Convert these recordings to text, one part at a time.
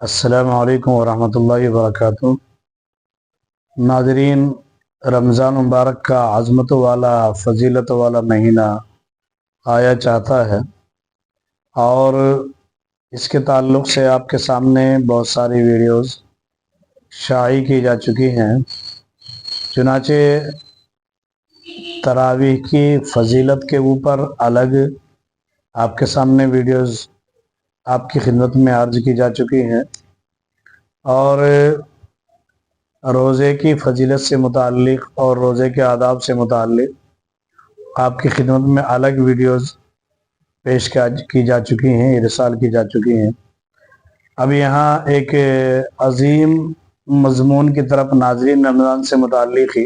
السلام علیکم ورحمۃ اللہ وبرکاتہ۔ ناظرین، رمضان مبارک کا عظمت والا فضیلت والا مہینہ آیا چاہتا ہے اور اس کے تعلق سے آپ کے سامنے بہت ساری ویڈیوز شائع کی جا چکی ہیں۔ چنانچہ تراویح کی فضیلت کے اوپر الگ آپ کے سامنے ویڈیوز آپ کی خدمت میں عرض کی جا چکی ہیں، اور روزے کی فضیلت سے متعلق اور روزے کے آداب سے متعلق آپ کی خدمت میں الگ ویڈیوز پیش کی جا چکی ہیں، ارسال کی جا چکی ہیں۔ اب یہاں ایک عظیم مضمون کی طرف ناظرین رمضان سے متعلق ہی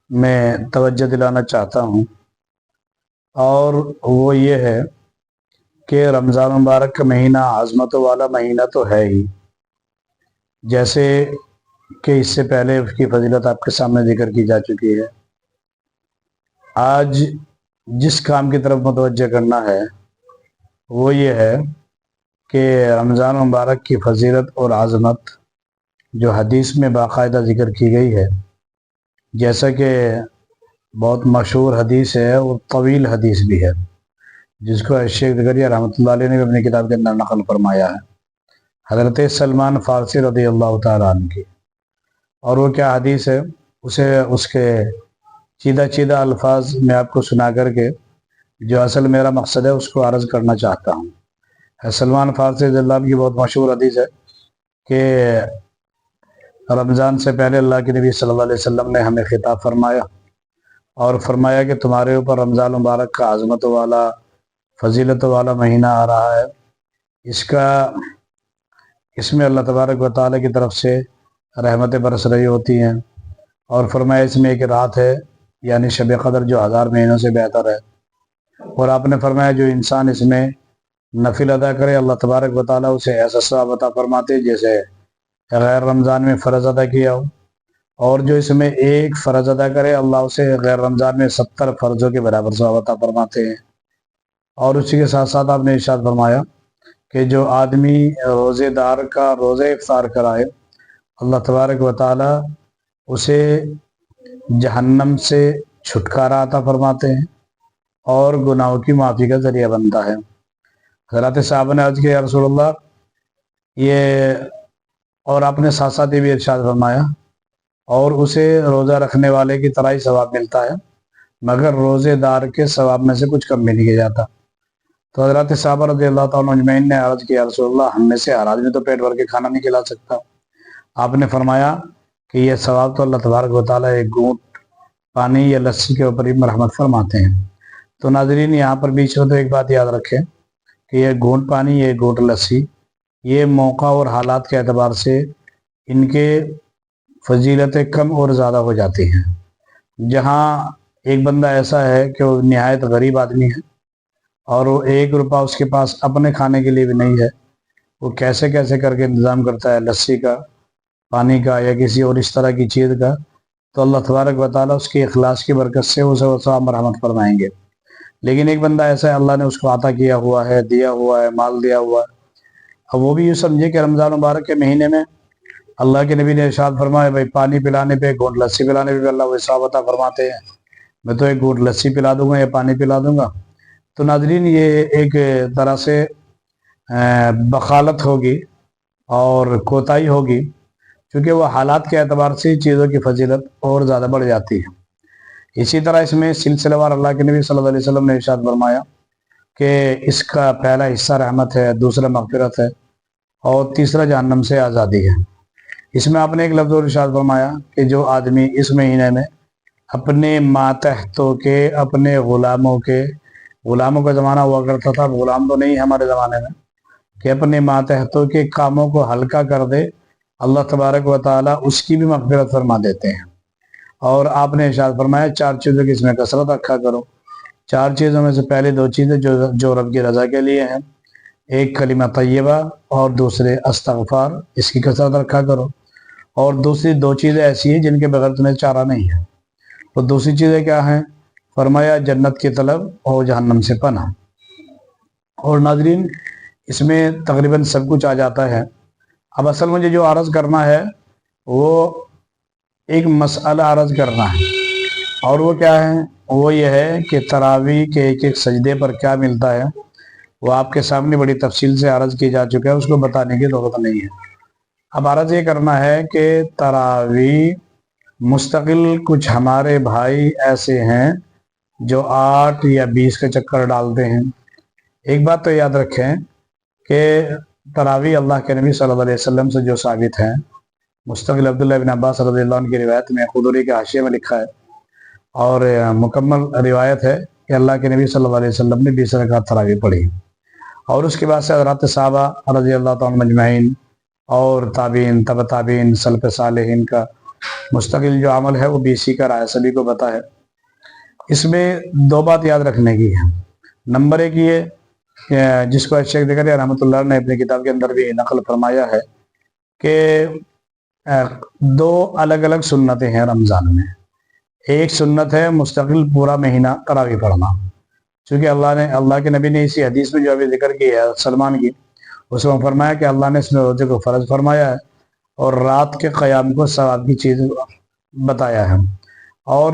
میں توجہ دلانا چاہتا ہوں، اور وہ یہ ہے کہ رمضان مبارک کا مہینہ عظمت والا مہینہ تو ہے ہی، جیسے کہ اس سے پہلے اس کی فضیلت آپ کے سامنے ذکر کی جا چکی ہے۔ آج جس کام کی طرف متوجہ کرنا ہے وہ یہ ہے کہ رمضان مبارک کی فضیلت اور عظمت جو حدیث میں باقاعدہ ذکر کی گئی ہے، جیسا کہ بہت مشہور حدیث ہے اور طویل حدیث بھی ہے، جس کو شیخ زکریا رحمۃ اللہ علیہ نے اپنی کتاب کے اندر نقل فرمایا ہے، حضرت سلمان فارسی رضی اللہ تعالیٰ عنہ کی۔ اور وہ کیا حدیث ہے، اس کے چیدہ الفاظ میں آپ کو سنا کر کے جو اصل میرا مقصد ہے اس کو عرض کرنا چاہتا ہوں۔ سلمان فارسی رضی اللہ عنہ کی بہت مشہور حدیث ہے کہ رمضان سے پہلے اللہ کے نبی صلی اللہ علیہ وسلم نے ہمیں خطاب فرمایا اور فرمایا کہ تمہارے اوپر رمضان مبارک کا عظمت والا فضیلت والا مہینہ آ رہا ہے، اس میں اللہ تبارک و تعالیٰ کی طرف سے رحمتیں برس رہی ہوتی ہیں، اور فرمایا اس میں ایک رات ہے یعنی شب قدر جو 1000 مہینوں سے بہتر ہے، اور آپ نے فرمایا جو انسان اس میں نفل ادا کرے اللہ تبارک و تعالیٰ اسے ایسا ثواب عطا فرماتے جیسے غیر رمضان میں فرض ادا کیا ہو، اور جو اس میں ایک فرض ادا کرے اللہ اسے غیر رمضان میں 70 فرضوں کے برابر ثواب عطا فرماتے ہیں۔ اور اسی کے ساتھ ساتھ آپ نے ارشاد فرمایا کہ جو آدمی روزے دار کا روزہ افطار کرائے اللہ تبارک و تعالیٰ اسے جہنم سے چھٹکارا عطا فرماتے ہیں اور گناہوں کی معافی کا ذریعہ بنتا ہے۔ حضرات صاحب نے عرض کیا یا رسول اللہ، یہ اور آپ نے ساتھ ساتھ یہ بھی ارشاد فرمایا اور اسے روزہ رکھنے والے کی طرح ہی ثواب ملتا ہے مگر روزے دار کے ثواب میں سے کچھ کم بھی نہیں کیا جاتا۔ تو حضرات صحابہ رضی اللہ تعالیٰ اجمعین نے عرض کیا یا رسول اللہ، ہم میں سے ہر آدمی تو پیٹ بھر کے کھانا نہیں کھلا سکتا۔ آپ نے فرمایا کہ یہ ثواب تو اللہ تبارک و تعالیٰ ایک گھونٹ پانی یا لسی کے اوپر ہی مرحمت فرماتے ہیں۔ تو ناظرین، یہاں پر بیچ میں تو ایک بات یاد رکھیں کہ یہ گھونٹ پانی، یہ گھونٹ لسی، یہ موقع اور حالات کے اعتبار سے ان کے فضیلتیں کم اور زیادہ ہو جاتی ہیں۔ جہاں ایک بندہ ایسا ہے کہ وہ نہایت غریب آدمی ہے اور وہ 1 روپیہ اس کے پاس اپنے کھانے کے لیے بھی نہیں ہے، وہ کیسے کر کے انتظام کرتا ہے لسی کا، پانی کا یا کسی اور اس طرح کی چیز کا، تو اللہ تبارک و تعالیٰ اس کی اخلاص کی برکت سے اسے ثواب مرحمت فرمائیں گے۔ لیکن ایک بندہ ایسا ہے اللہ نے اس کو عطا کیا ہوا ہے، دیا ہوا ہے، مال دیا ہوا ہے، اب وہ بھی یوں سمجھے کہ رمضان مبارک کے مہینے میں اللہ کے نبی نے ارشاد فرمایا بھائی پانی پلانے پہ، گھونٹ لسی پلانے پہ اللہ وہ ثواب عطا فرماتے ہیں، میں تو ایک گھونٹ لسی پلا دوں گا یا پانی پلا دوں گا۔ تو ناظرین، یہ ایک طرح سے بخالت ہوگی اور کوتاہی ہوگی، کیونکہ وہ حالات کے اعتبار سے چیزوں کی فضیلت اور زیادہ بڑھ جاتی ہے۔ اسی طرح اس میں سلسلہ وار اللہ کے نبی صلی اللہ علیہ وسلم نے ارشاد فرمایا کہ اس کا پہلا حصہ رحمت ہے، دوسرا مغفرت ہے اور تیسرا جہنم سے آزادی ہے۔ اس میں آپ نے ایک لفظ اور ارشاد فرمایا کہ جو آدمی اس مہینے میں اپنے ماتحتوں کے، اپنے غلاموں کا زمانہ ہوا کرتا تھا، غلام تو نہیں ہمارے زمانے میں، کہ اپنے ماتحتوں کے کاموں کو ہلکا کر دے اللہ تبارک و تعالیٰ اس کی بھی مغفرت فرما دیتے ہیں۔ اور آپ نے ارشاد فرمایا 4 چیزوں کی اس میں کثرت رکھا کرو۔ 4 چیزوں میں سے پہلے 2 چیزیں جو رب کی رضا کے لیے ہیں، ایک کلمہ طیبہ اور دوسرے استغفار، اس کی کثرت رکھا کرو، اور دوسری 2 چیزیں ایسی ہیں جن کے بغیر تمہیں چارہ نہیں ہے۔ وہ دوسری چیزیں کیا ہیں؟ فرمایا جنت کی طلب اور جہنم سے پناہ۔ اور ناظرین، اس میں تقریباً سب کچھ آ جاتا ہے، اب اصل مجھے جو عرض کرنا ہے وہ ایک مسئلہ عرض کرنا ہے، اور وہ کیا ہے؟ وہ یہ ہے کہ تراویح کے ایک ایک سجدے پر کیا ملتا ہے، وہ آپ کے سامنے بڑی تفصیل سے عرض کی جا چکا ہے، اس کو بتانے کی ضرورت نہیں ہے۔ اب عرض یہ کرنا ہے کہ تراویح مستقل کچھ ہمارے بھائی ایسے ہیں جو 8 یا 20 کا چکر ڈالتے ہیں۔ ایک بات تو یاد رکھیں کہ تراویح اللہ کے نبی صلی اللہ علیہ وسلم سے جو ثابت ہیں، مستقل عبداللہ بن عباس رضی اللہ عنہ کی روایت میں خدوری کے حاشیے میں لکھا ہے، اور مکمل روایت ہے کہ اللہ کے نبی صلی اللہ علیہ وسلم نے 20 رکعت تراویح پڑھی، اور اس کے بعد سے حضرات صحابہ رضی اللہ تعالیٰ مجمعین اور تابعین، تبع تابعین، سلف صالحین کا مستقل جو عمل ہے وہ 20 کا رہا ہے، سبھی کو پتہ ہے۔ اس میں 2 بات یاد رکھنے کی ہے۔ نمبر 1 یہ کہ جس کو شیخ زکریا رحمۃ اللہ نے اپنی کتاب کے اندر بھی نقل فرمایا ہے کہ 2 الگ الگ سنتیں ہیں رمضان میں۔ ایک سنت ہے مستقل پورا مہینہ تراویح پڑھنا، چونکہ اللہ کے نبی نے اسی حدیث میں جو ابھی ذکر کی ہے سلمان کی، اس میں فرمایا کہ اللہ نے اس میں روزے کو فرض فرمایا ہے اور رات کے قیام کو ثواب کی چیز بتایا ہے، اور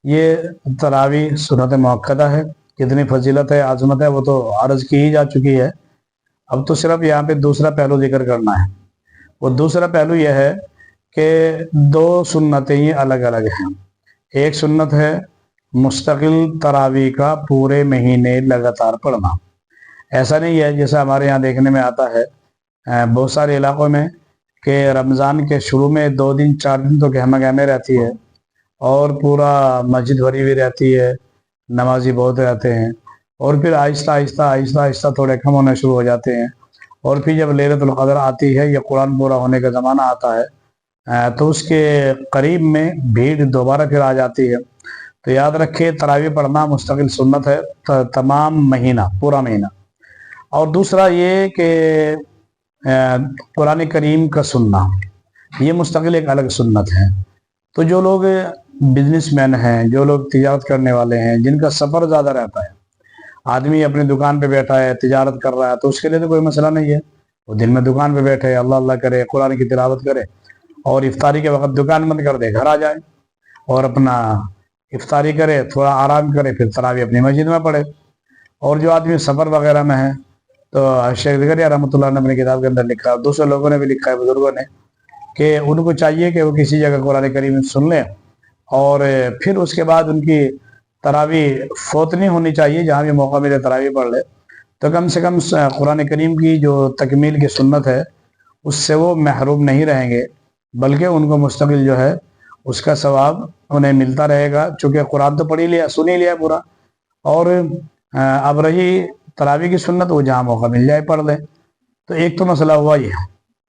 یہ تراویح سنت موقدہ ہے۔ کتنی فضیلت ہے، عظمت ہے، وہ تو عرض کی ہی جا چکی ہے۔ اب تو صرف یہاں پہ دوسرا پہلو ذکر کرنا ہے۔ وہ دوسرا پہلو یہ ہے کہ 2 سنتیں ہی الگ الگ ہیں۔ ایک سنت ہے مستقل تراویح کا پورے مہینے لگاتار پڑھنا۔ ایسا نہیں ہے جیسا ہمارے یہاں دیکھنے میں آتا ہے بہت سارے علاقوں میں کہ رمضان کے شروع میں 2 دن 4 دن تو گہما گہمے رہتی ہے اور پورا مسجد بھری ہوئی رہتی ہے، نمازی بہت رہتے ہیں، اور پھر آہستہ آہستہ آہستہ آہستہ تھوڑے کم ہونے شروع ہو جاتے ہیں، اور پھر جب لیلۃ القدر آتی ہے یا قرآن پورا ہونے کا زمانہ آتا ہے تو اس کے قریب میں بھیڑ دوبارہ پھر آ جاتی ہے۔ تو یاد رکھے تراویح پڑھنا مستقل سنت ہے تمام مہینہ، پورا مہینہ۔ اور دوسرا یہ کہ قرآن کریم کا سننا، یہ مستقل ایک الگ سنت ہے۔ تو جو لوگ بزنس مین ہیں، جو لوگ تجارت کرنے والے ہیں، جن کا سفر زیادہ رہتا ہے، آدمی اپنی دکان پہ بیٹھا ہے تجارت کر رہا ہے، تو اس کے لیے تو کوئی مسئلہ نہیں ہے، وہ دن میں دکان پہ بیٹھے اللہ اللہ کرے، قرآن کی تلاوت کرے، اور افطاری کے وقت دکان بند کر دے، گھر آ جائے اور اپنا افطاری کرے، تھوڑا آرام کرے، پھر تراویح اپنی مسجد میں پڑھے۔ اور جو آدمی سفر وغیرہ میں ہے تو شیخ زکریا رحمۃ اللہ نے اپنی کتاب کے اندر لکھا ہے، دوسرے لوگوں نے بھی لکھا ہے، بزرگوں نے، کہ ان کو چاہیے کہ وہ کسی جگہ قرآن کریم سن لیں، اور پھر اس کے بعد ان کی تراویح فوت نہیں ہونی چاہیے، جہاں بھی موقع ملے تراویح پڑھ لے، تو کم سے کم قرآن کریم کی جو تکمیل کی سنت ہے اس سے وہ محروم نہیں رہیں گے، بلکہ ان کو مستقل جو ہے اس کا ثواب انہیں ملتا رہے گا، چونکہ قرآن تو پڑھ ہی لیا، سن ہی لیا پورا، اور اب رہی تراویح کی سنت، وہ جہاں موقع مل جائے پڑھ لیں۔ تو ایک تو مسئلہ ہوا یہ ہے۔